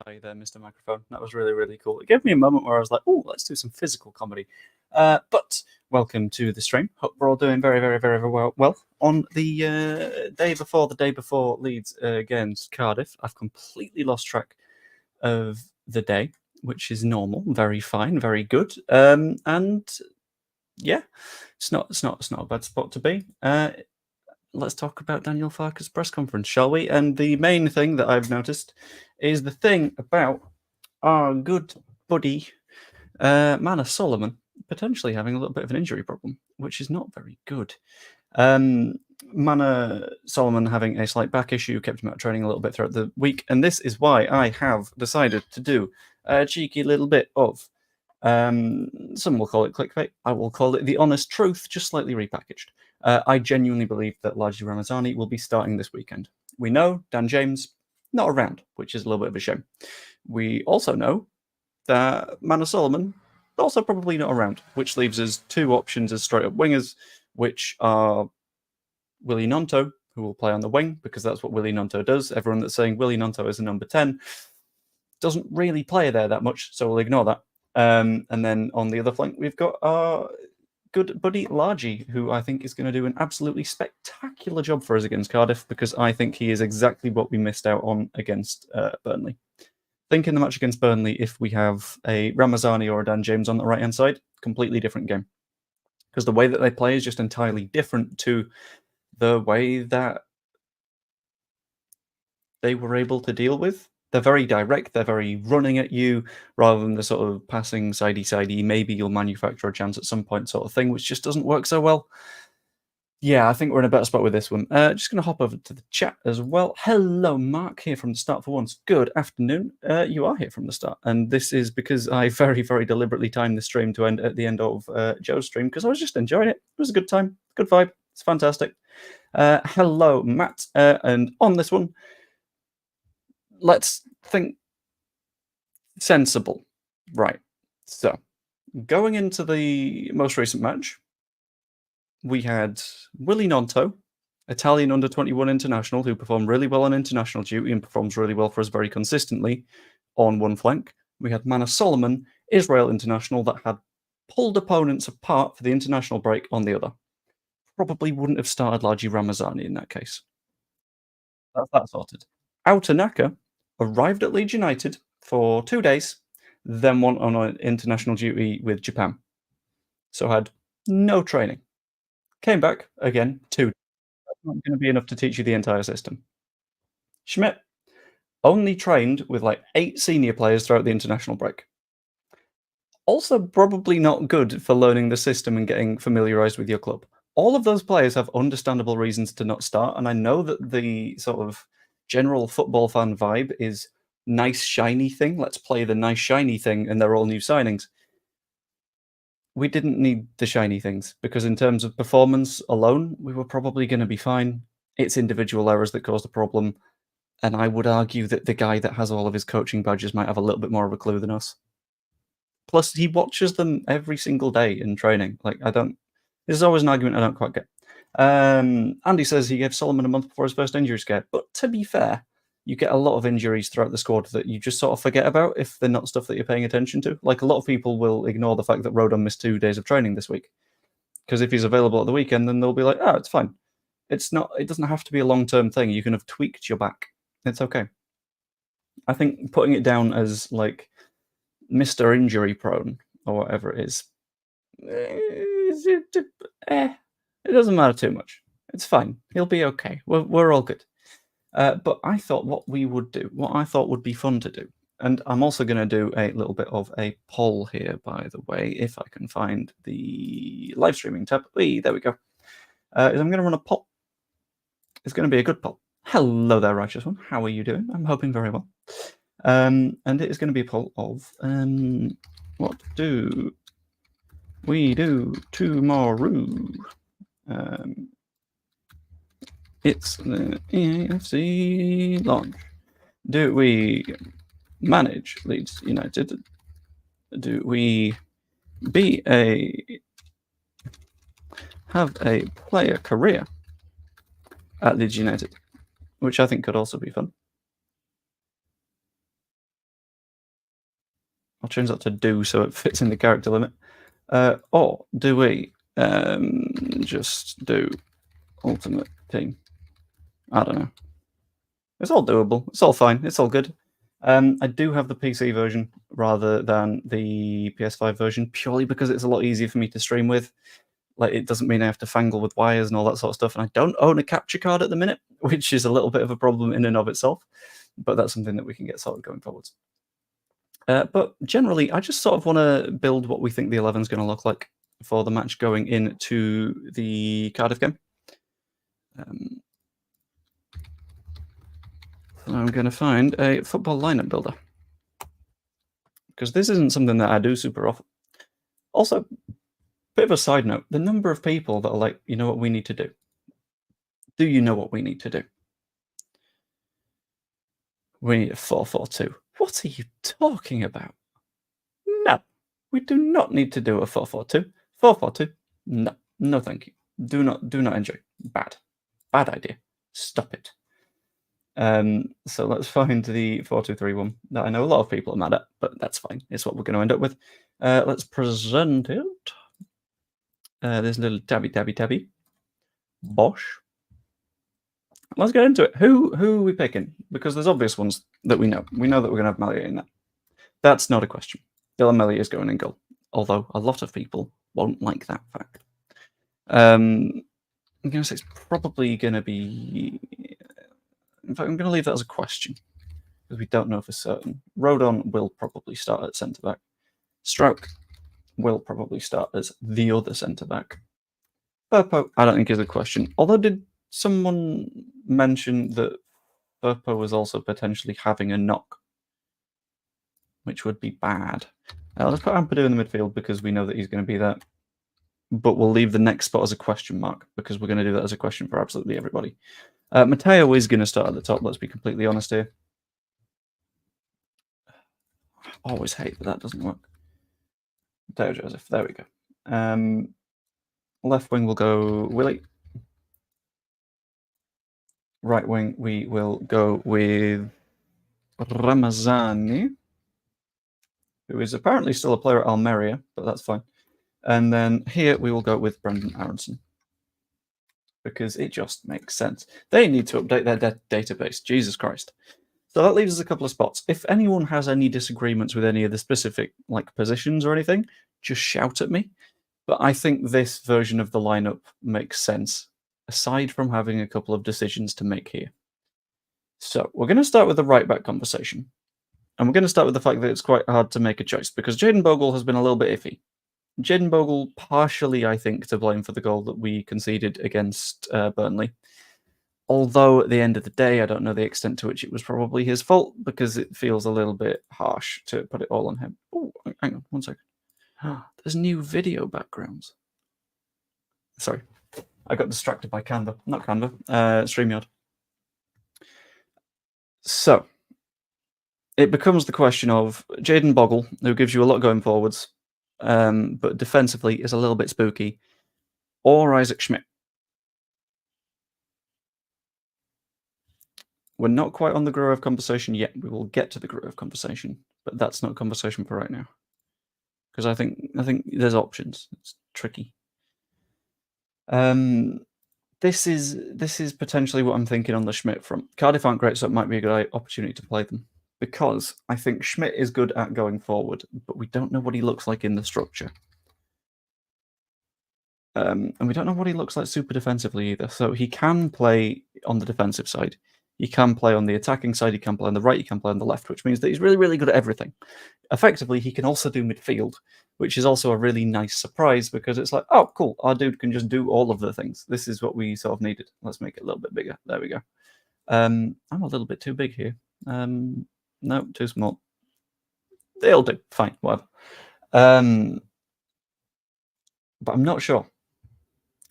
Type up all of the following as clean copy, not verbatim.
Hey there, Mr. Microphone. That was really, really cool. It gave me a moment where I was like, oh, let's do some physical comedy. But welcome to the stream. Hope we're all doing very, very, very, very well. On the day before Leeds against Cardiff, I've completely lost track of the day, which is normal, very fine, very good. And yeah, it's not a bad spot to be. Let's talk about Daniel Farke's press conference, shall we? And the main thing that I've noticed is the thing about our good buddy Manor Solomon potentially having a little bit of an injury problem, which is not very good. Manor Solomon having a slight back issue kept him out training a little bit throughout the week, and this is why I have decided to do a cheeky little bit of some will call it clickbait. I will call it the honest truth, just slightly repackaged. I genuinely believe that Largie Ramazani will be starting this weekend. We know Dan James not around, which is a little bit of a shame. We also know that Manor Solomon also probably not around, which leaves us two options as straight-up wingers, which are Willie Nonto, who will play on the wing, because that's what Willie Nonto does. Everyone that's saying Willie Nonto is a number 10 doesn't really play there that much, so we'll ignore that. And then on the other flank, we've got our good buddy Largie, who I think is going to do an absolutely spectacular job for us against Cardiff, because I think he is exactly what we missed out on against Burnley. I think in the match against Burnley, if we have a Ramazani or a Dan James on the right-hand side, completely different game. Because the way that they play is just entirely different to the way that they were able to deal with. They're very direct, they're very running at you, rather than the sort of passing sidey, maybe you'll manufacture a chance at some point sort of thing, which just doesn't work so well. Yeah, I think we're in a better spot with this one. Just going to hop over to the chat as well. Hello, Mark, here from the start for once. Good afternoon. You are here from the start, and this is because I very, very deliberately timed the stream to end at the end of Joe's stream, because I was just enjoying it. It was a good time, good vibe. It's fantastic. Hello, Matt, and on this one, let's think sensible. Right. So, going into the most recent match, we had Willie Nonto, Italian under-21 international, who performed really well on international duty and performs really well for us very consistently on one flank. We had Manor Solomon, Israel international, that had pulled opponents apart for the international break on the other. Probably wouldn't have started Largie Ramazani in that case. That's that sorted. Autanaka arrived at Leeds United for 2 days, then went on an international duty with Japan. So had no training. Came back again, 2 days. That's not going to be enough to teach you the entire system. Schmidt only trained with like 8 senior players throughout the international break. Also, probably not good for learning the system and getting familiarized with your club. All of those players have understandable reasons to not start, and I know that the sort of general football fan vibe is nice, shiny thing. Let's play the nice, shiny thing, and they're all new signings. We didn't need the shiny things, because in terms of performance alone, we were probably going to be fine. It's individual errors that caused the problem, and I would argue that the guy that has all of his coaching badges might have a little bit more of a clue than us. Plus, he watches them every single day in training. Like, this is always an argument I don't quite get. Andy says he gave Solomon a month before his first injury scare, but to be fair, you get a lot of injuries throughout the squad that you just sort of forget about if they're not stuff that you're paying attention to. Like, a lot of people will ignore the fact that Rodon missed 2 days of training this week, because if he's available at the weekend, then they'll be like, oh, it's fine. It doesn't have to be a long-term thing. You can have tweaked your back. It's okay. I think putting it down as, like, Mr. Injury Prone, or whatever it is, it doesn't matter too much. It's fine. He'll be okay. We're all good. But I thought what I thought would be fun to do, and I'm also going to do a little bit of a poll here, by the way, if I can find the live streaming tab. There we go. I'm going to run a poll. It's going to be a good poll. Hello there, Righteous One. How are you doing? I'm hoping very well. And it is going to be a poll of what do we do tomorrow? It's the EAFC launch. Do we manage Leeds United? Do we have a player career at Leeds United? Which I think could also be fun. I'll change that to do so it fits in the character limit. Or do we just do Ultimate Team? I don't know. It's all doable. It's all fine. It's all good. I do have the PC version rather than the PS5 version, purely because it's a lot easier for me to stream with. Like, it doesn't mean I have to fangle with wires and all that sort of stuff. And I don't own a capture card at the minute, which is a little bit of a problem in and of itself. But that's something that we can get sorted going forwards. But generally, I just sort of want to build what we think the 11 is going to look like for the match going into the Cardiff game. I'm going to find a football lineup builder, because this isn't something that I do super often. Also, bit of a side note, the number of people that are like, you know what we need to do? Do you know what we need to do? We need a 4-4-2. What are you talking about? No, we do not need to do a 4-4-2. 4-4-2? No, no thank you. Do not enjoy. Bad idea. Stop it. So let's find the 4-2-3-1 that I know a lot of people are mad at, but that's fine. It's what we're going to end up with. Let's present it. This little tabby. Bosh. Let's get into it. Who are we picking? Because there's obvious ones that we know. We know that we're going to have Melia in that. That's not a question. Dylan Melia is going in goal, although a lot of people won't like that fact. I'm going to say it's probably going to be... In fact, I'm going to leave that as a question, because we don't know for certain. Rodon will probably start at centre-back. Stroke will probably start as the other centre-back. Firpo, I don't think is a question. Although, did someone mention that Firpo was also potentially having a knock, which would be bad? Let's put Ampadu in the midfield because we know that he's going to be there. But we'll leave the next spot as a question mark, because we're going to do that as a question for absolutely everybody. Mateo is going to start at the top, let's be completely honest here. I always hate that doesn't work. Mateo Joseph, there we go. Left wing will go Willie. Right wing, we will go with Ramazani, who is apparently still a player at Almeria, but that's fine. And then here we will go with Brendan Aronson, because it just makes sense. They need to update their database. Jesus Christ. So that leaves us a couple of spots. If anyone has any disagreements with any of the specific positions or anything, just shout at me. But I think this version of the lineup makes sense, aside from having a couple of decisions to make here. So we're going to start with the right-back conversation. And we're going to start with the fact that it's quite hard to make a choice, because Jayden Bogle has been a little bit iffy. Jayden Bogle, partially, I think, to blame for the goal that we conceded against Burnley. Although, at the end of the day, I don't know the extent to which it was probably his fault, because it feels a little bit harsh to put it all on him. Oh, hang on, 1 second. There's new video backgrounds. Sorry, I got distracted by Canva. Not Canva, StreamYard. So, it becomes the question of Jayden Bogle, who gives you a lot going forwards, but defensively is a little bit spooky, or Isaac Schmidt. We're not quite on the Gruev conversation yet. We will get to the Gruev conversation, but that's not a conversation for right now, because I think there's options. It's tricky. This is potentially what I'm thinking on the Schmidt front. Cardiff aren't great, so it might be a good opportunity to play them, because I think Schmidt is good at going forward, but we don't know what he looks like in the structure. And we don't know what he looks like super defensively either. So he can play on the defensive side. He can play on the attacking side. He can play on the right. He can play on the left, which means that he's really, really good at everything. Effectively, he can also do midfield, which is also a really nice surprise, because it's like, oh, cool, our dude can just do all of the things. This is what we sort of needed. Let's make it a little bit bigger. There we go. I'm a little bit too big here. No, too small. They'll do. Fine, whatever. But I'm not sure.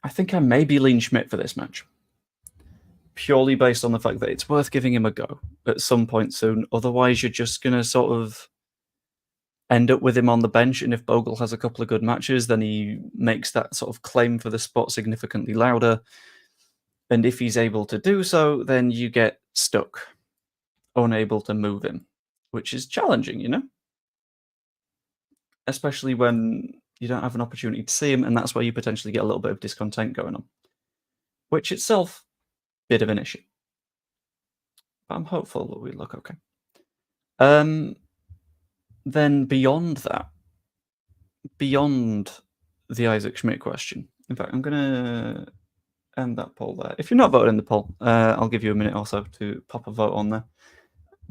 I think I maybe lean Schmidt for this match, purely based on the fact that it's worth giving him a go at some point soon. Otherwise, you're just going to sort of end up with him on the bench, and if Bogle has a couple of good matches, then he makes that sort of claim for the spot significantly louder. And if he's able to do so, then you get stuck, unable to move him, which is challenging, you know? especially when you don't have an opportunity to see him, and that's where you potentially get a little bit of discontent going on, which itself, bit of an issue. But I'm hopeful that we look okay. Then beyond that, beyond the Isaac Schmidt question, in fact, I'm going to end that poll there. If you're not voting in the poll, I'll give you a minute or so to pop a vote on there.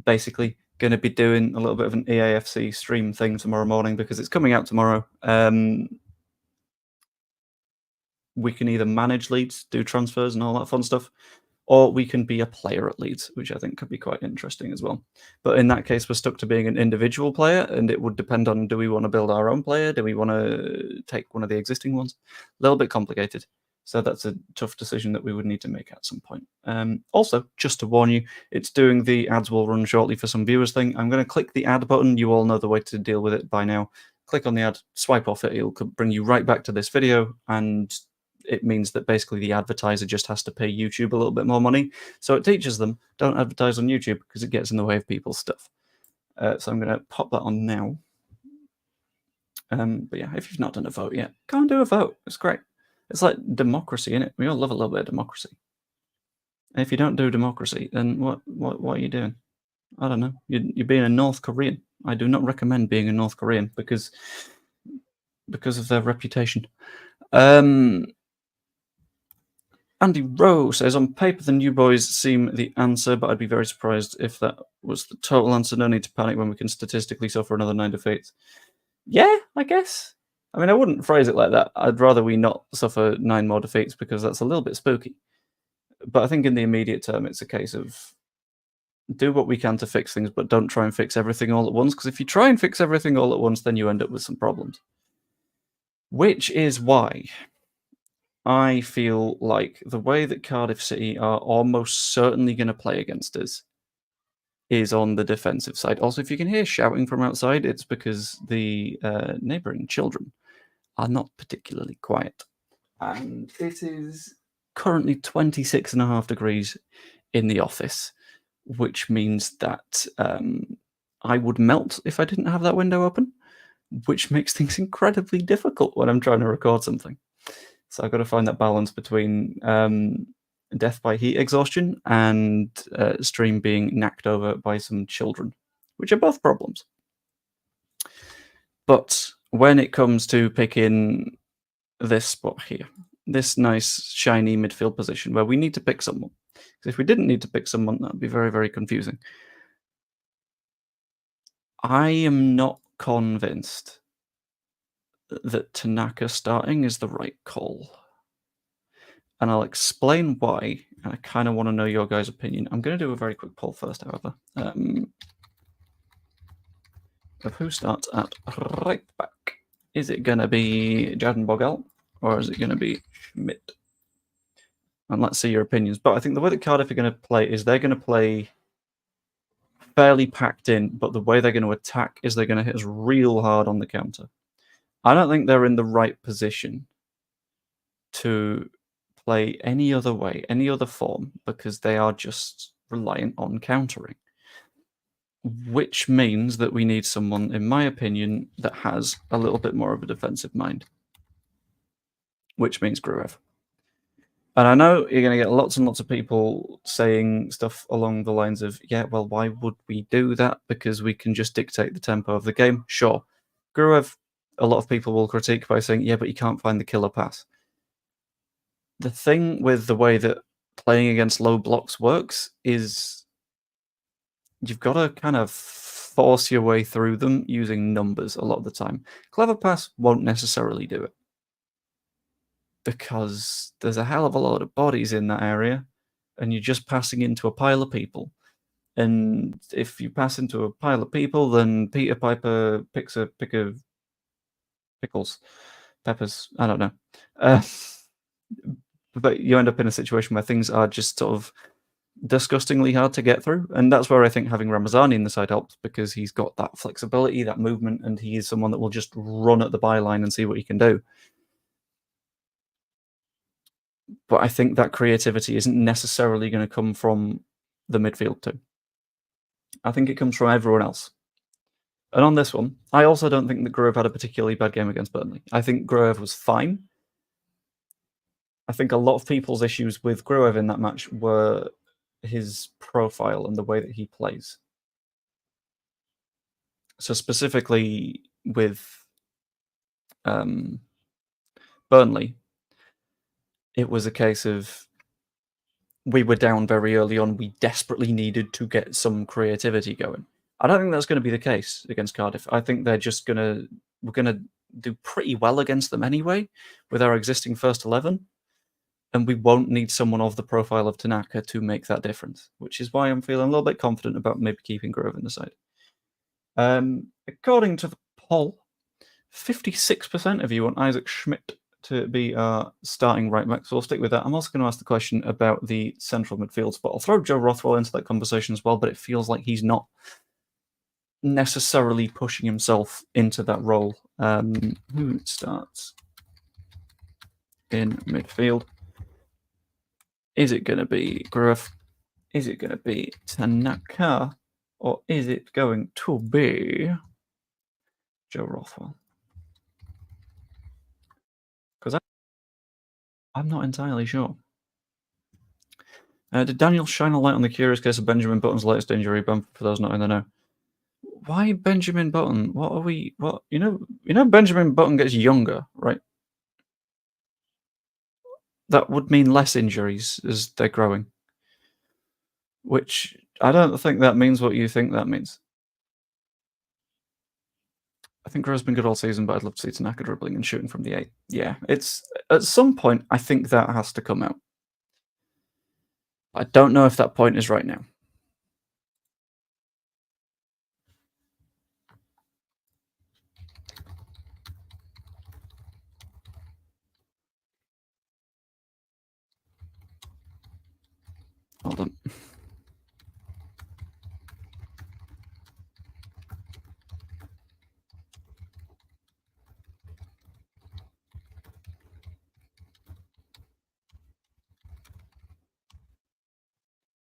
Basically, going to be doing a little bit of an EAFC stream thing tomorrow morning because it's coming out tomorrow. We can either manage Leeds, do transfers and all that fun stuff, or we can be a player at Leeds, which I think could be quite interesting as well. But in that case, we're stuck to being an individual player, and it would depend on, do we want to build our own player? Do we want to take one of the existing ones? A little bit complicated. So that's a tough decision that we would need to make at some point. Also, just to warn you, it's doing the ads will run shortly for some viewers thing. I'm going to click the ad button. You all know the way to deal with it by now. Click on the ad, swipe off it. It'll bring you right back to this video, and it means that basically the advertiser just has to pay YouTube a little bit more money. So it teaches them, don't advertise on YouTube because it gets in the way of people's stuff. So I'm going to pop that on now. But yeah, if you've not done a vote yet, go and do a vote. It's great. It's like democracy, innit? We all love a little bit of democracy. And if you don't do democracy, then what are you doing? I don't know. You're being a North Korean. I do not recommend being a North Korean because of their reputation. Andy Rowe says, on paper, the new boys seem the answer, but I'd be very surprised if that was the total answer. No need to panic when we can statistically suffer another 9 defeats. Yeah, I guess. I mean, I wouldn't phrase it like that. I'd rather we not suffer 9 more defeats because that's a little bit spooky. But I think in the immediate term, it's a case of do what we can to fix things, but don't try and fix everything all at once, because if you try and fix everything all at once, then you end up with some problems. Which is why I feel like the way that Cardiff City are almost certainly going to play against us is on the defensive side. Also, if you can hear shouting from outside, it's because the neighbouring children are not particularly quiet. And it is currently 26.5 degrees in the office, which means that I would melt if I didn't have that window open, which makes things incredibly difficult when I'm trying to record something. So I've got to find that balance between death by heat exhaustion and stream being knacked over by some children, which are both problems. But when it comes to picking this spot here, this nice shiny midfield position where we need to pick someone, because if we didn't need to pick someone, that would be very, very confusing. I am not convinced that Tanaka starting is the right call. And I'll explain why, and I kind of want to know your guys' opinion. I'm going to do a very quick poll first, however, of who starts at right back. Is it going to be Jadon Bogle, or is it going to be Schmidt? And let's see your opinions. But I think the way that Cardiff are going to play is they're going to play fairly packed in, but the way they're going to attack is they're going to hit us real hard on the counter. I don't think they're in the right position to play any other way, any other form, because they are just reliant on countering. Which means that we need someone, in my opinion, that has a little bit more of a defensive mind. Which means Gruev. And I know you're going to get lots and lots of people saying stuff along the lines of, yeah, well, why would we do that? Because we can just dictate the tempo of the game. Sure. Gruev, a lot of people will critique by saying, yeah, but you can't find the killer pass. The thing with the way that playing against low blocks works is you've got to kind of force your way through them using numbers a lot of the time. Clever pass won't necessarily do it, because there's a hell of a lot of bodies in that area, and you're just passing into a pile of people. And if you pass into a pile of people, then Peter Piper picks a pick of peppers, I don't know. But you end up in a situation where things are just sort of disgustingly hard to get through. And that's where I think having Ramazani in the side helps, because he's got that flexibility, that movement, and he is someone that will just run at the byline and see what he can do. But I think that creativity isn't necessarily going to come from the midfield too. I think it comes from everyone else. And on this one, I also don't think that Grove had a particularly bad game against Burnley. I think Grove was fine. I think a lot of people's issues with Grove in that match were his profile and the way that he plays. So specifically with Burnley, it was a case of we were down very early on. We desperately needed to get some creativity going. I don't think that's going to be the case against Cardiff. I think we're going to do pretty well against them anyway with our existing first 11. And we won't need someone of the profile of Tanaka to make that difference, which is why I'm feeling a little bit confident about maybe keeping Grove in the side. According to the poll, 56% of you want Isaac Schmidt to be our starting right back, so I'll stick with that. I'm also going to ask the question about the central midfield spot. I'll throw Joe Rothwell into that conversation as well, but it feels like he's not necessarily pushing himself into that role. Who starts in midfield? Is it going to be Grove? Is it going to be Tanaka? Or is it going to be Joe Rothwell? Because I'm not entirely sure. Did Daniel shine a light on the curious case of Benjamin Button's latest injury? For those not in the know, why Benjamin Button? What are we? What you know? Benjamin Button gets younger, right? That would mean less injuries as they're growing. Which I don't think that means what you think that means. I think Grove's been good all season, but I'd love to see Tanaka dribbling and shooting from the 8. Yeah, it's at some point. I think that has to come out. I don't know if that point is right now. Hold on.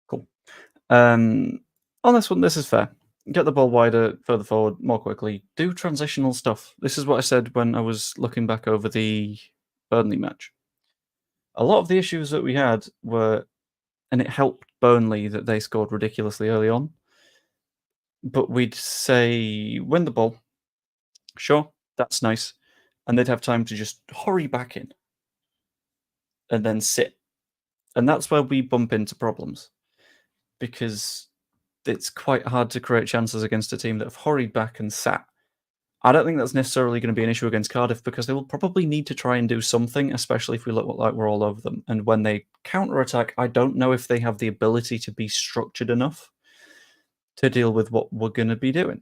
Cool. On this one, this is fair. Get the ball wider, further forward, more quickly. Do transitional stuff. This is what I said when I was looking back over the Burnley match. A lot of the issues that we had were, and it helped Burnley that they scored ridiculously early on, but we'd say, win the ball. Sure, that's nice. And they'd have time to just hurry back in and then sit. And that's where we bump into problems because it's quite hard to create chances against a team that have hurried back and sat. I don't think that's necessarily going to be an issue against Cardiff because they will probably need to try and do something, especially if we look like we're all over them. And when they counter-attack, I don't know if they have the ability to be structured enough to deal with what we're going to be doing.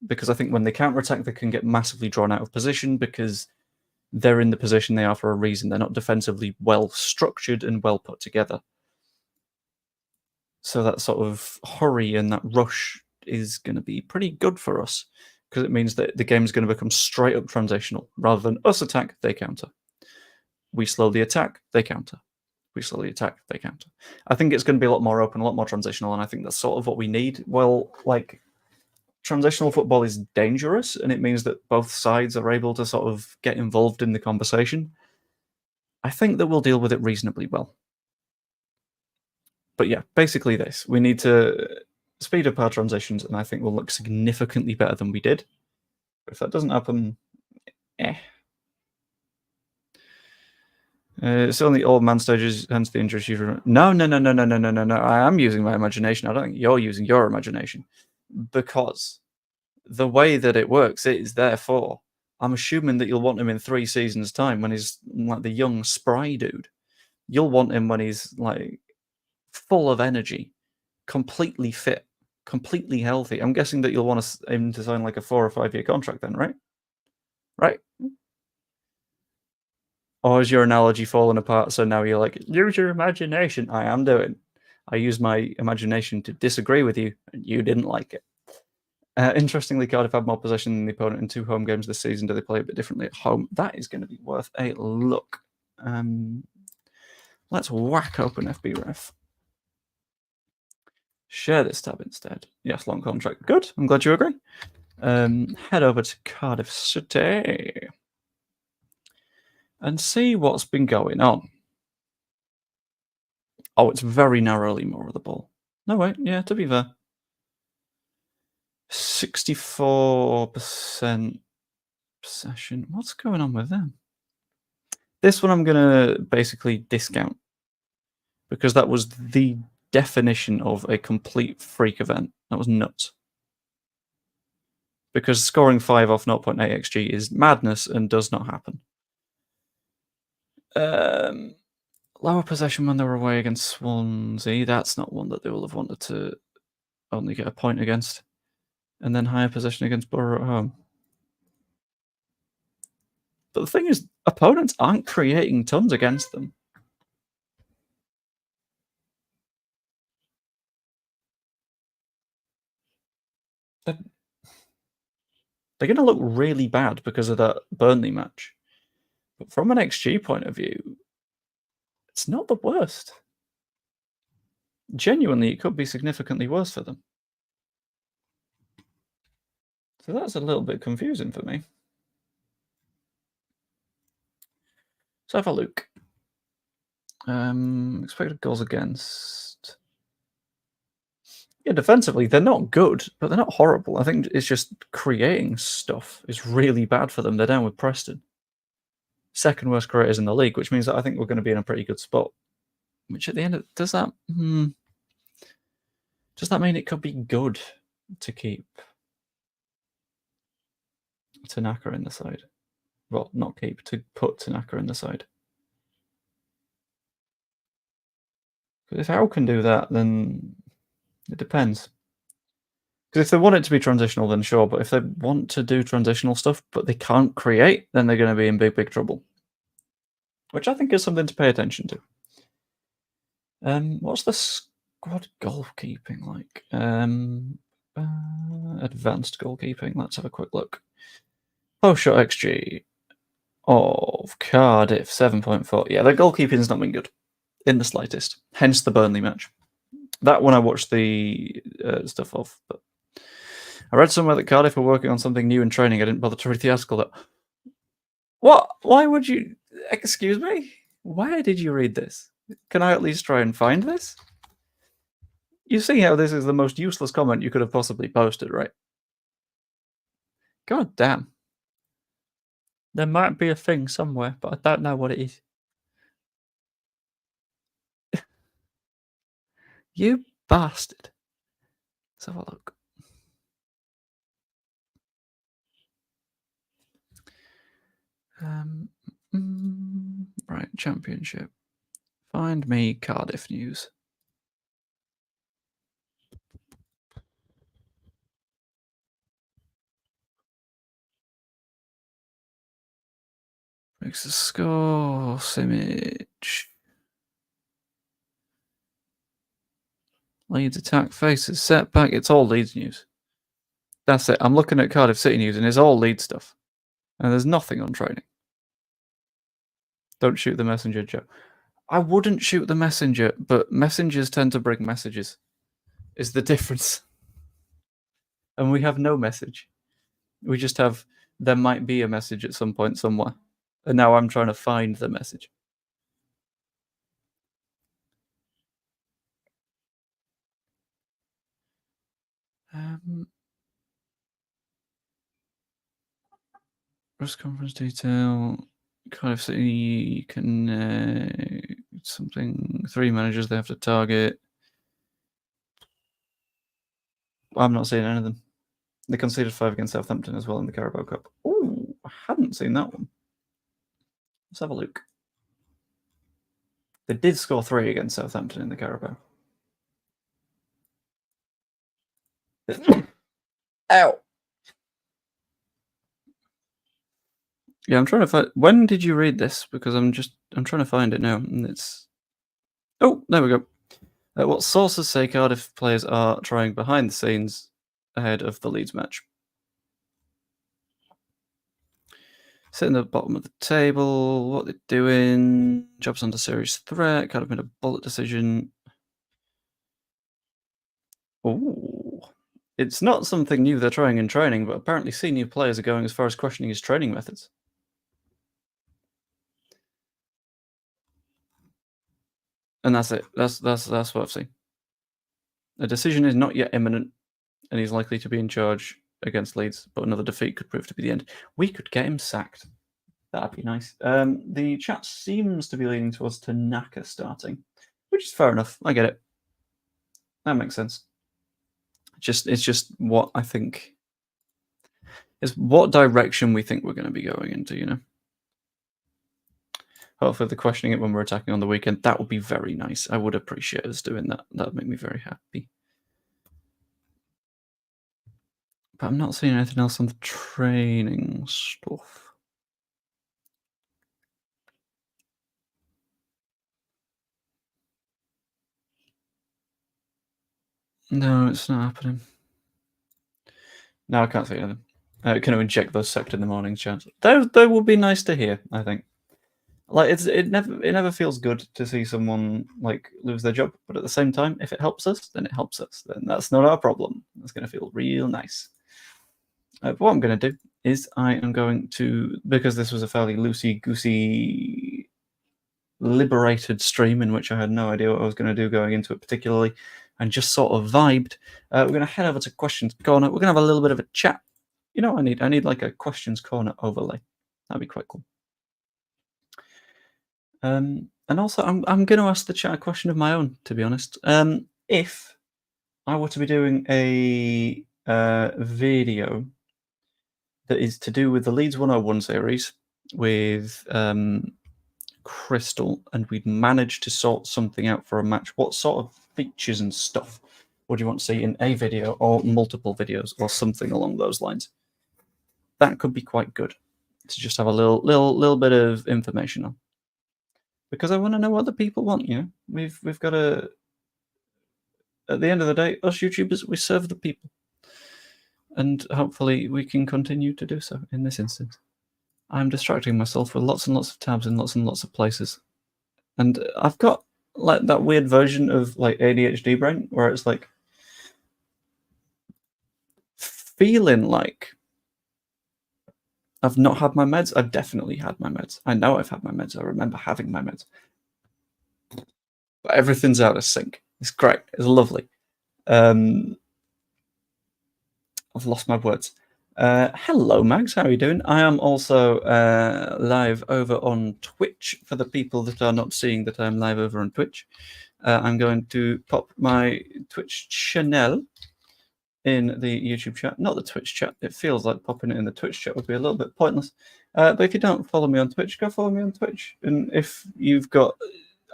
Because I think when they counter-attack, they can get massively drawn out of position because they're in the position they are for a reason. They're not defensively well structured and well put together. So that sort of hurry and that rush is going to be pretty good for us because it means that the game is going to become straight up transitional. Rather than us attack, they counter. We slowly attack, they counter. We slowly attack, they counter. I think it's going to be a lot more open, a lot more transitional, and I think that's sort of what we need. Well, like, transitional football is dangerous, and it means that both sides are able to sort of get involved in the conversation. I think that we'll deal with it reasonably well. But yeah, basically this. We need to speed up our transitions, and I think we'll look significantly better than we did. But if that doesn't happen, it's only old man stages, hence the injuries you've... No. I am using my imagination. I don't think you're using your imagination. Because the way that it works is, therefore, I'm assuming that you'll want him in 3 seasons' time when he's like the young, spry dude. You'll want him when he's like full of energy, completely fit, completely healthy. I'm guessing that you'll want him to sign like a 4 or 5 year contract then, right? Right? Or is your analogy falling apart so now you're like, use your imagination? I am doing. I used my imagination to disagree with you, and you didn't like it. Interestingly, Cardiff had more possession than the opponent in 2 home games this season. Do they play a bit differently at home? That is going to be worth a look. Let's whack open FBref. Share this tab instead. Yes, long contract. Good. I'm glad you agree. Head over to Cardiff City and see what's been going on. Oh, it's very narrowly more of the ball. No, wait, yeah, to be fair. 64% possession. What's going on with them? This one I'm going to basically discount because that was the definition of a complete freak event. That was nuts. Because scoring 5 off 0.8 xg is madness and does not happen. Lower possession when they were away against Swansea. That's not one that they will have wanted to only get a point against. And then higher possession against Borough at home. But the thing is, opponents aren't creating tons against them. They're going to look really bad because of that Burnley match. But from an XG point of view, it's not the worst. Genuinely, it could be significantly worse for them. So that's a little bit confusing for me. Let's have a look. Expected goals against. Yeah, defensively, they're not good, but they're not horrible. I think it's just creating stuff is really bad for them. They're down with Preston. Second worst creators in the league, which means that I think we're going to be in a pretty good spot. Which at the end of does that mean it could be good to keep Tanaka in the side? Well, not keep, to put Tanaka in the side. Because if Al can do that, then it depends. Because if they want it to be transitional, then sure. But if they want to do transitional stuff, but they can't create, then they're going to be in big, big trouble. Which I think is something to pay attention to. What's the squad goalkeeping like? Advanced goalkeeping. Let's have a quick look. Post-shot XG of Cardiff, 7.4. Yeah, their goalkeeping's not been good in the slightest. Hence the Burnley match. That one I watched the stuff of. But I read somewhere that Cardiff were working on something new in training. I didn't bother to read the article. What? Why would you? Excuse me? Why did you read this? Can I at least try and find this? You see how this is the most useless comment you could have possibly posted, right? God damn. There might be a thing somewhere, but I don't know what it is. You bastard. Let's have a look. Right, Championship. Find me Cardiff news. Makes the score, image. Leeds attack faces setback. It's all Leeds news. That's it. I'm looking at Cardiff City news and it's all Leeds stuff. And there's nothing on training. Don't shoot the messenger, Joe. I wouldn't shoot the messenger, but messengers tend to bring messages. Is the difference. And we have no message. We just have, there might be a message at some point somewhere. And now I'm trying to find the message. Press conference detail. Cardiff City can something. 3 managers they have to target. I'm not seeing anything. They conceded 5 against Southampton as well in the Carabao Cup. Oh, I hadn't seen that one. Let's have a look. They did score 3 against Southampton in the Carabao. Ow. Yeah, I'm trying to find. When did you read this? Because I'm trying to find it now, and it's. Oh, there we go. What sources say Cardiff players are trying behind the scenes ahead of the Leeds match. Sitting at the bottom of the table, what they're doing. Jobs under serious threat. Cardiff made a bullet decision. Oh, It's not something new they're trying in training, but apparently senior players are going as far as questioning his training methods. And that's it. That's what I've seen. A decision is not yet imminent, and he's likely to be in charge against Leeds, but another defeat could prove to be the end. We could get him sacked. That'd be nice. The chat seems to be leaning towards Tanaka starting, which is fair enough. I get it. That makes sense. It's just what I think is what direction we think we're going to be going into, you know. Hopefully, they're questioning it when we're attacking on the weekend. That would be very nice. I would appreciate us doing that. That would make me very happy. But I'm not seeing anything else on the training stuff. No, it's not happening. No, I can't see anything. Can I inject those sector in the morning chants? They would be nice to hear, I think. Like it never feels good to see someone like lose their job, but at the same time, if it helps us, then it helps us. Then that's not our problem. That's going to feel real nice. But what I'm going to do is I am going to, because this was a fairly loosey-goosey, liberated stream in which I had no idea what I was going to do going into it particularly, and just sort of vibed. We're going to head over to Questions Corner. We're going to have a little bit of a chat. You know what I need like a Questions Corner overlay. That'd be quite cool. And also, I'm going to ask the chat a question of my own, to be honest. If I were to be doing a video that is to do with the Leeds 101 series with Crystal, and we'd managed to sort something out for a match, what sort of features and stuff would you want to see in a video or multiple videos or something along those lines? That could be quite good to just have a little bit of information on, because I want to know what the people want. You know, we've got to. At the end of the day, us YouTubers, we serve the people, and hopefully we can continue to do so in this instance. I'm distracting myself with lots and lots of tabs in lots and lots of places, and I've got like that weird version of like ADHD brain where it's like feeling like I've not had my meds. I've definitely had my meds. I know I've had my meds. I remember having my meds. But everything's out of sync. It's great. It's lovely. I've lost my words. Hello, Max. How are you doing? I am also live over on Twitch. For the people that are not seeing that I'm live over on Twitch, I'm going to pop my Twitch channel in the YouTube chat, not the Twitch chat. It feels like popping it in the Twitch chat would be a little bit pointless. But if you don't follow me on Twitch, go follow me on Twitch. And if you've got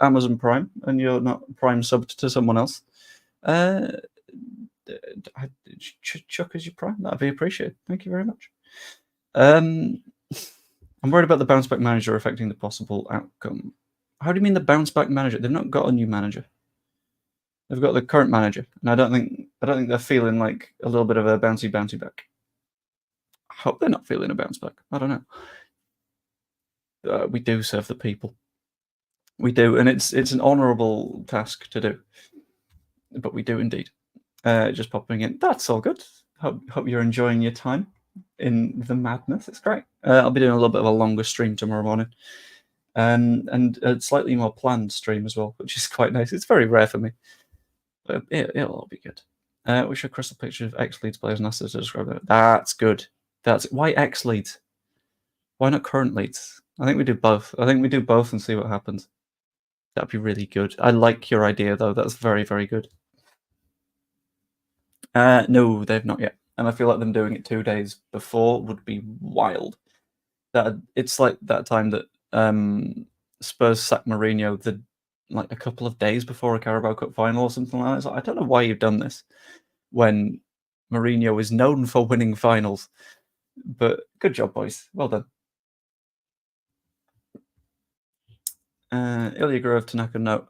Amazon Prime and you're not Prime subbed to someone else, chuck as your Prime. That'd be appreciated. Thank you very much. I'm worried about the bounce back manager affecting the possible outcome. How do you mean the bounce back manager? They've not got a new manager. They've got the current manager, and I don't think they're feeling like a little bit of a bouncy back. I hope they're not feeling a bounce back. I don't know. We do serve the people. We do, and it's an honourable task to do. But we do indeed. Just popping in. That's all good. Hope you're enjoying your time in the madness. It's great. I'll be doing a little bit of a longer stream tomorrow morning, and a slightly more planned stream as well, which is quite nice. It's very rare for me. But it'll all be good. We show crystal picture of ex-Leeds players and ask us to describe it. That's good. Why ex-Leeds? Why not current Leeds? I think we do both. I think we do both and see what happens. That'd be really good. I like your idea though. That's very, very good. No, they've not yet, and I feel like them doing it 2 days before would be wild. It's like that time that Spurs sacked Mourinho like a couple of days before a Carabao Cup final or something like that. So I don't know why you've done this when Mourinho is known for winning finals. But good job, boys. Well done. Ilya Grove, Tanaka, note.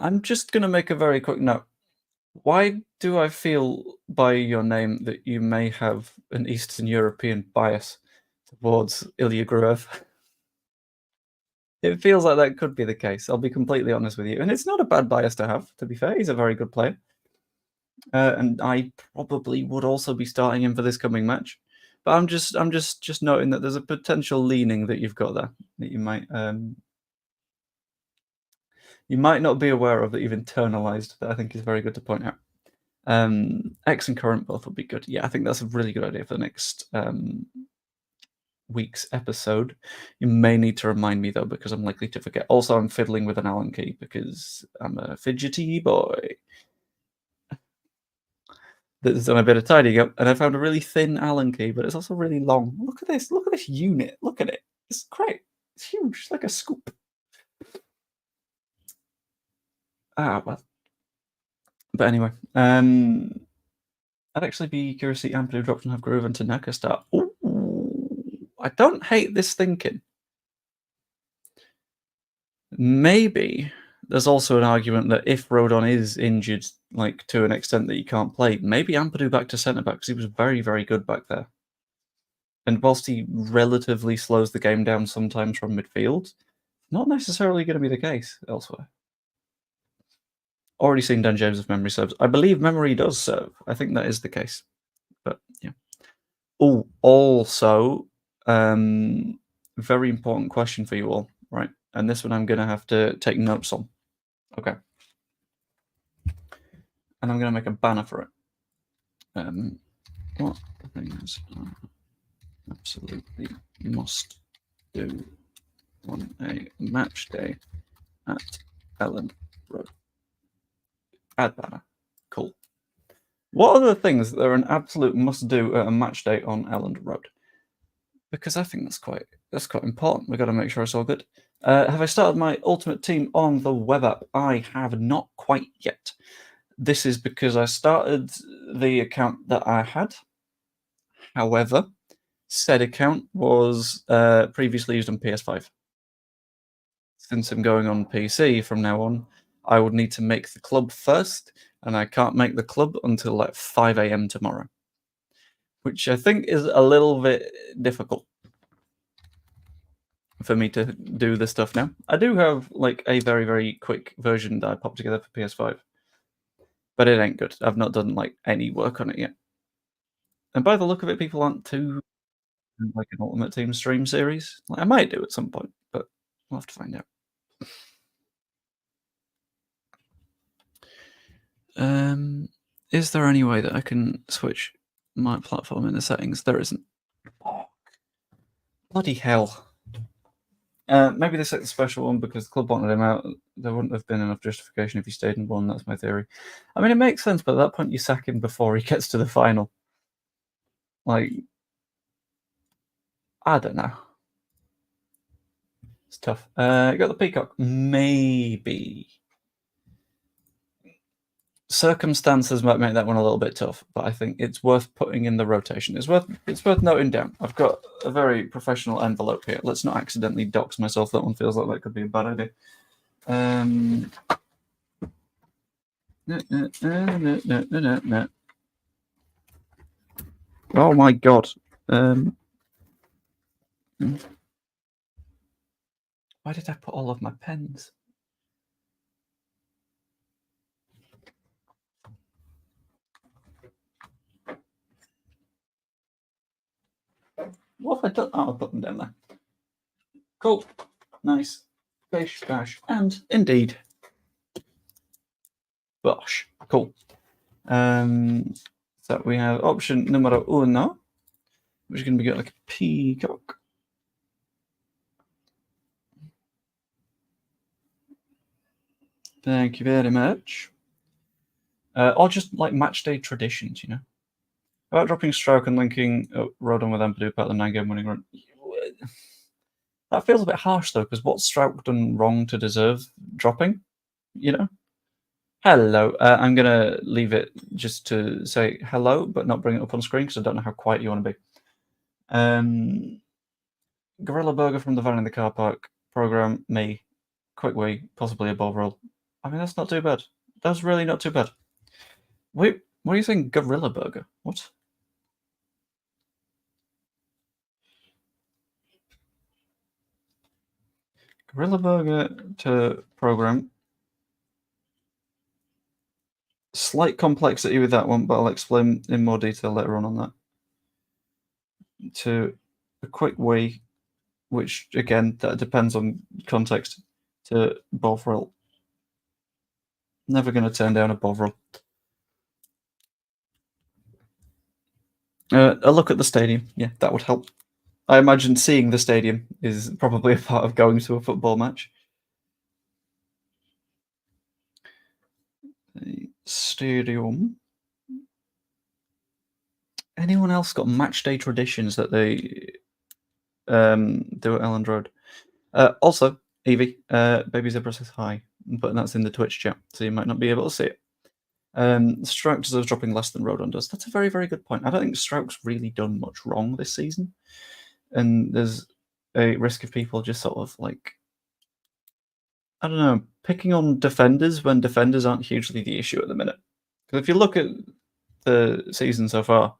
I'm just going to make a very quick note. Why do I feel by your name that you may have an Eastern European bias towards Ilya Grove? It feels like that could be the case. I'll be completely honest with you. And it's not a bad bias to have, to be fair. He's a very good player. and I probably would also be starting him for this coming match. But I'm just noting that there's a potential leaning that you've got there that you might not be aware of, that you've internalized, that I think is very good to point out. Ex and current both would be good. Yeah, I think that's a really good idea for the next week's episode. You may need to remind me though, because I'm likely to forget. Also, I'm fiddling with an Allen key because I'm a fidgety boy that's done a bit of tidying up, and I found a really thin Allen key, but it's also really long. Look at this! Look at this unit! Look at it! It's great! It's huge! It's like a scoop. Ah, well. But anyway, I'd actually be curious to see Ampadu drop from Have Groove to Naka start. Ooh, I don't hate this thinking. Maybe there's also an argument that if Rodon is injured, like to an extent that he can't play, maybe Ampadu back to centre back, because he was very, very good back there. And whilst he relatively slows the game down sometimes from midfield, not necessarily going to be the case elsewhere. Already seen Dan James if memory serves. I believe memory does serve. I think that is the case. But yeah. Oh, also, very important question for you all, right? And this one I'm going to have to take notes on. Okay. And I'm going to make a banner for it. What things are absolutely must do on a match day at Ellen Road? Add banner. Cool. What are the things that are an absolute must do at a match day on Elland Road? Because I think that's quite important. We've got to make sure it's all good. Have I started my ultimate team on the web app? I have not quite yet. This is because I started the account that I had. However, said account was previously used on PS5. Since I'm going on PC from now on, I would need to make the club first, and I can't make the club until like 5 a.m. tomorrow, which I think is a little bit difficult for me to do this stuff now. I do have like a very, very quick version that I popped together for PS5, but it ain't good. I've not done like any work on it yet. And by the look of it, people aren't too like an Ultimate Team stream series. Like, I might do at some point, but we'll have to find out. Is there any way that I can switch my platform in the settings? There isn't. Oh, bloody hell. Maybe they set the special one because the club wanted him out. There wouldn't have been enough justification if he stayed in one. That's my theory. I mean, it makes sense, but at that point, you sack him before he gets to the final. Like, I don't know. It's tough. You got the Peacock. Maybe. Circumstances might make that one a little bit tough, but I think it's worth putting in the rotation. It's worth noting down. I've got a very professional envelope here. Let's not accidentally dox myself. That one feels like that could be a bad idea. Oh my god. Why did I put all of my pens? What have I done? Oh, I'll put them down there. Cool. Nice. Fish, bash, and indeed. Bosh. Cool. So we have option numero uno, which is going to be like a peacock. Thank you very much. Or just like match day traditions, you know. About dropping Stroke and linking Rodon with Ampadu part of the 9-game winning run. That feels a bit harsh though, because what's Stroke done wrong to deserve dropping? You know. Hello. I'm gonna leave it just to say hello, but not bring it up on screen because I don't know how quiet you want to be. Gorilla Burger from the van in the car park program. Me, quick wee, possibly a ball roll. I mean, that's not too bad. That's really not too bad. Wait, what do you think? Gorilla Burger? What? Gorilla Burger to program. Slight complexity with that one, but I'll explain in more detail later on that. To a quick wee, which again, that depends on context, to Bovril. Never going to turn down a Bovril. A look at the stadium. Yeah, that would help. I imagine seeing the stadium is probably a part of going to a football match. The stadium. Anyone else got match day traditions that they do at Elland Road? Also, Evie, Baby Zebra says hi, but that's in the Twitch chat, so you might not be able to see it. Stroke deserves dropping less than Rodon does. That's a very, very good point. I don't think Stroke's really done much wrong this season, and there's a risk of people just sort of like, I don't know, picking on defenders when defenders aren't hugely the issue at the minute. Because if you look at the season so far,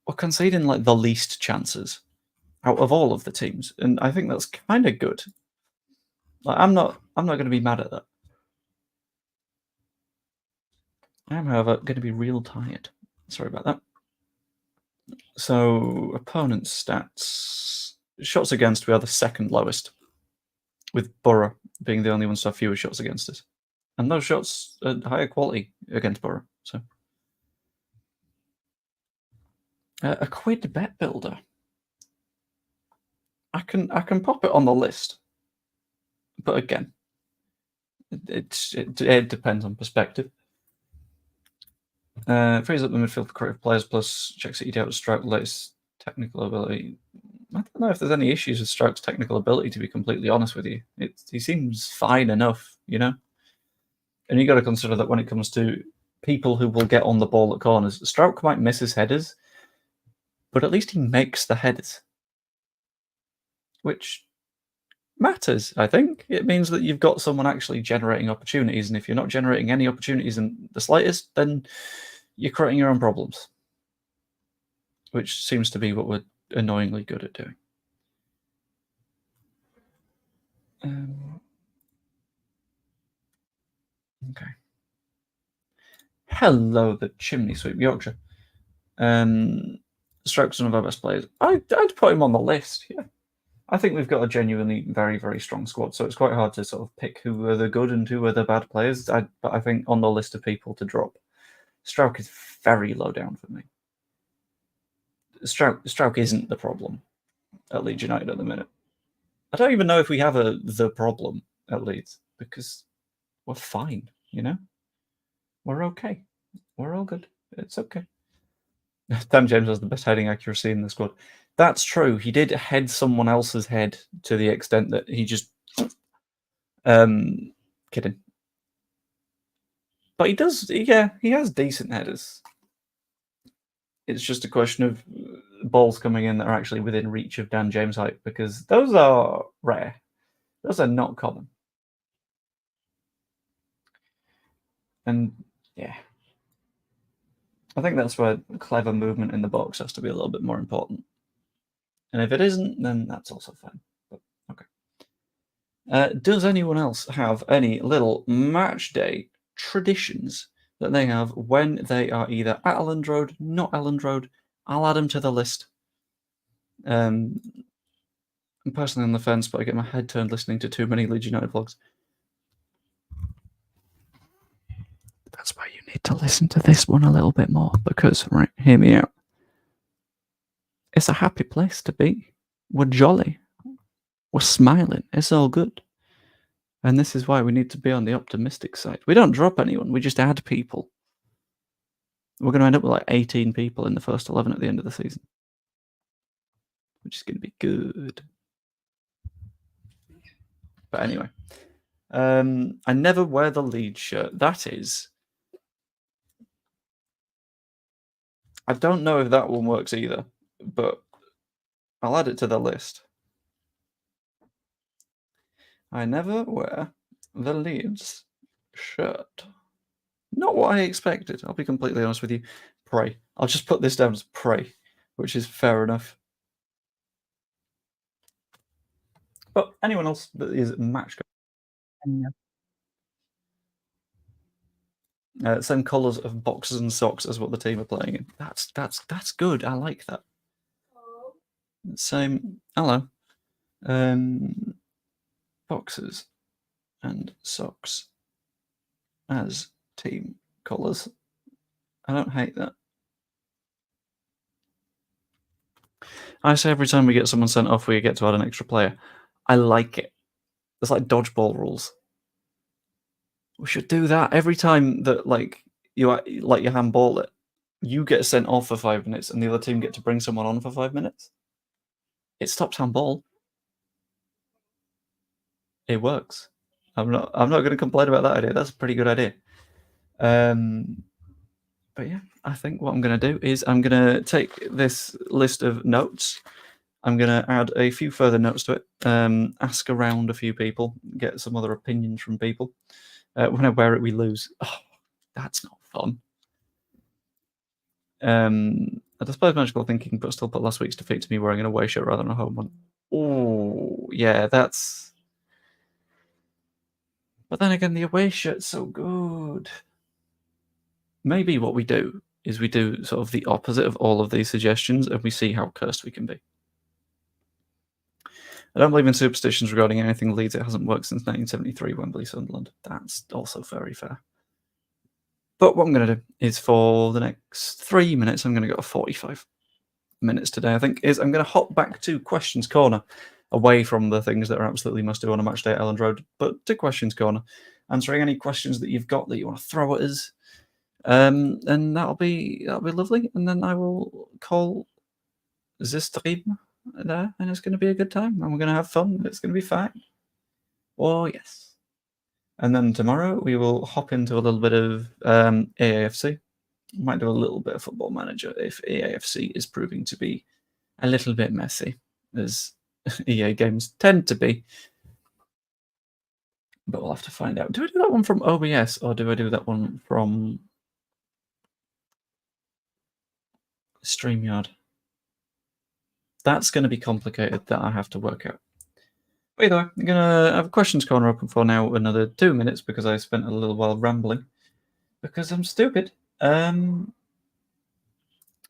we're conceding like the least chances out of all of the teams, and I think that's kind of good. Like, I'm not going to be mad at that. I am, however, going to be real tired. Sorry about that. So, opponent's stats. Shots against, we are the second lowest, with Borough being the only ones to have fewer shots against us. And those shots are higher quality against Borough. So, a quid bet builder. I can pop it on the list, but again, it depends on perspective. Frees up the midfield for creative players, plus checks ED out with Stroke latest technical ability. I don't know if there's any issues with Stroke's technical ability, to be completely honest with you. He seems fine enough, you know? And you got to consider that when it comes to people who will get on the ball at corners, Stroke might miss his headers, but at least he makes the headers, which matters, I think. It means that you've got someone actually generating opportunities, and if you're not generating any opportunities in the slightest, then you're creating your own problems, which seems to be what we're annoyingly good at doing. Okay. Hello, the chimney sweep, Yorkshire. Stroke's one of our best players. I'd put him on the list, yeah. I think we've got a genuinely very, very strong squad, so it's quite hard to sort of pick who are the good and who are the bad players. But I think on the list of people to drop, Stroke is very low down for me. Stroke isn't the problem at Leeds United at the minute. I don't even know if we have the problem at Leeds, because we're fine, you know? We're okay. We're all good. It's okay. Dan James has the best heading accuracy in the squad. That's true. He did head someone else's head to the extent that he just... kidding. But he does, yeah, he has decent headers. It's just a question of balls coming in that are actually within reach of Dan James' height, because those are rare. Those are not common. And, yeah. I think that's where clever movement in the box has to be a little bit more important. And if it isn't, then that's also fine. But, okay. Does anyone else have any little match day traditions that they have when they are either at Elland Road, not Elland Road? I'll add them to the list. I'm personally on the fence, but I get my head turned listening to too many Leeds United vlogs. That's why you need to listen to this one a little bit more, because, right, hear me out. It's a happy place to be. We're jolly. We're smiling. It's all good. And this is why we need to be on the optimistic side. We don't drop anyone, we just add people. We're going to end up with like 18 people in the first 11 at the end of the season, which is going to be good. But anyway, I never wear the Leeds shirt. That is... I don't know if that one works either, but I'll add it to the list. I never wear the Leeds shirt. Not what I expected, I'll be completely honest with you. Pray. I'll just put this down as pray, which is fair enough. But anyone else that is match... Same colours of boxes and socks as what the team are playing in. That's good. I like that. Same. Hello. Boxes and socks as team colours. I don't hate that. I say every time we get someone sent off, we get to add an extra player. I like it. It's like dodgeball rules. We should do that every time that you handball it. You get sent off for 5 minutes, and the other team get to bring someone on for 5 minutes. It stops handball. It works. I'm not going to complain about that idea. That's a pretty good idea. But yeah, I think what I'm going to do is I'm going to take this list of notes. I'm going to add a few further notes to it, ask around a few people, get some other opinions from people. When I wear it, we lose. Oh, that's not fun. I display magical thinking, but still put last week's defeat to me wearing an away shirt rather than a home one. Oh, yeah, that's... But then again, the away shirt's so good. Maybe what we do is we do sort of the opposite of all of these suggestions, and we see how cursed we can be. I don't believe in superstitions regarding anything Leeds. It hasn't worked since 1973, Wembley, Sunderland. That's also very fair. But what I'm going to do is for the next 3 minutes, I'm going to go 45 minutes today, I think, is I'm going to hop back to Questions Corner, away from the things that are absolutely must do on a match day at Elland Road, but to Questions Corner, answering any questions that you've got that you want to throw at us. And that'll be lovely. And then I will call this stream there, and it's going to be a good time, and we're going to have fun. It's going to be fine. Oh, yes. And then tomorrow we will hop into a little bit of AAFC. Might do a little bit of Football Manager if AAFC is proving to be a little bit messy, as EA games tend to be. But we'll have to find out. Do I do that one from OBS, or do I do that one from StreamYard? That's going to be complicated, that I have to work out. But either way, I'm going to have a Questions Corner open for now another 2 minutes, because I spent a little while rambling, because I'm stupid.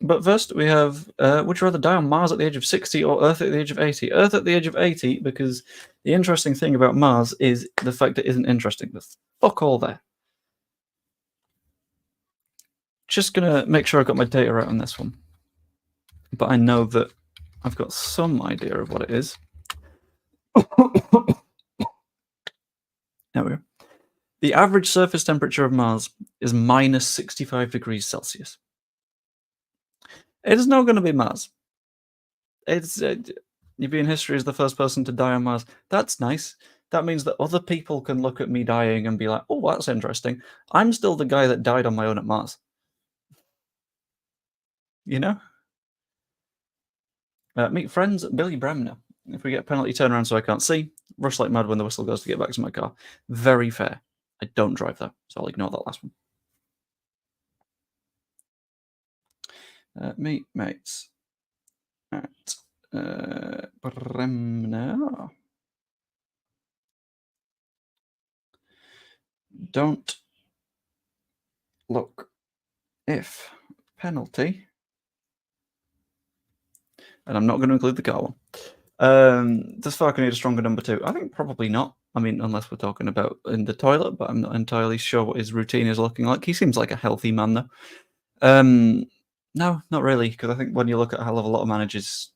But first, we have, would you rather die on Mars at the age of 60 or Earth at the age of 80? Earth at the age of 80, because the interesting thing about Mars is the fact it isn't interesting. There's fuck all there. Just going to make sure I've got my data right on this one. But I know that I've got some idea of what it is. There we go. The average surface temperature of Mars is minus 65 degrees Celsius. It is not going to be Mars. It's you'll be in history as the first person to die on Mars. That's nice. That means that other people can look at me dying and be like, oh, that's interesting. I'm still the guy that died on my own at Mars. You know? Meet friends, Billy Bremner. If we get a penalty, turn around so I can't see. Rush like mad when the whistle goes to get back to my car. Very fair. I don't drive though, so I'll ignore that last one. Meet mates at Bremner. Don't look if penalty. And I'm not going to include the car one. Does Farke need a stronger number 2? I think probably not. I mean, unless we're talking about in the toilet, but I'm not entirely sure what his routine is looking like. He seems like a healthy man, though. No, not really, because I think when you look at a hell of a lot of managers,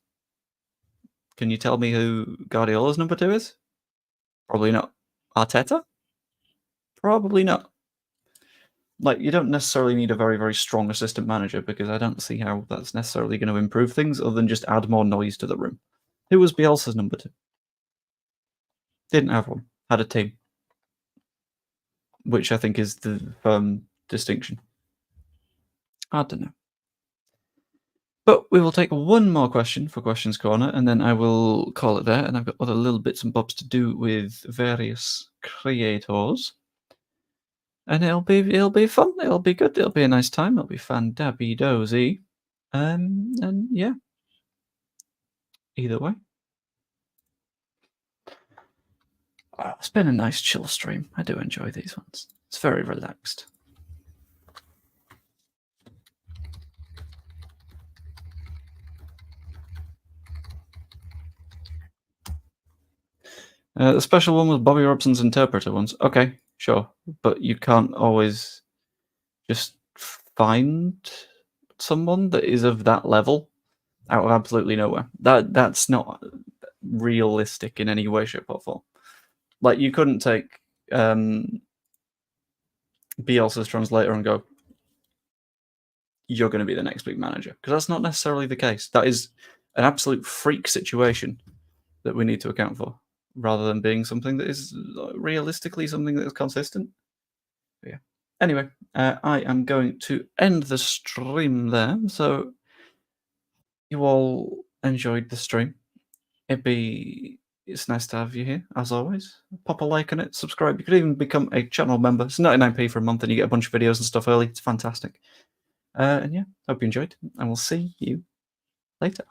can you tell me who Guardiola's number 2 is? Probably not. Arteta? Probably not. Like, you don't necessarily need a very, very strong assistant manager, because I don't see how that's necessarily going to improve things other than just add more noise to the room. Who was Bielsa's number 2? Didn't have one. Had a team. Which I think is the distinction. I don't know. But we will take one more question for Questions Corner, and then I will call it there. And I've got other little bits and bobs to do with various creators. And it'll be fun. It'll be good. It'll be a nice time. It'll be fan-dabby-dozy. And yeah. Either way. It's been a nice chill stream. I do enjoy these ones. It's very relaxed. The special one was Bobby Robson's interpreter ones. Okay, sure, but you can't always just find someone that is of that level out of absolutely nowhere. That's not realistic in any way, shape, or form. Like, you couldn't take Bielsa's translator and go, you're going to be the next big manager, because that's not necessarily the case. That is an absolute freak situation that we need to account for, rather than being something that is realistically something that is consistent. But yeah. Anyway, I am going to end the stream there. So you all enjoyed the stream. It's nice to have you here, as always. Pop a like on it, subscribe. You could even become a channel member. It's 99p for a month, and you get a bunch of videos and stuff early. It's fantastic. And yeah, hope you enjoyed, and we'll see you later.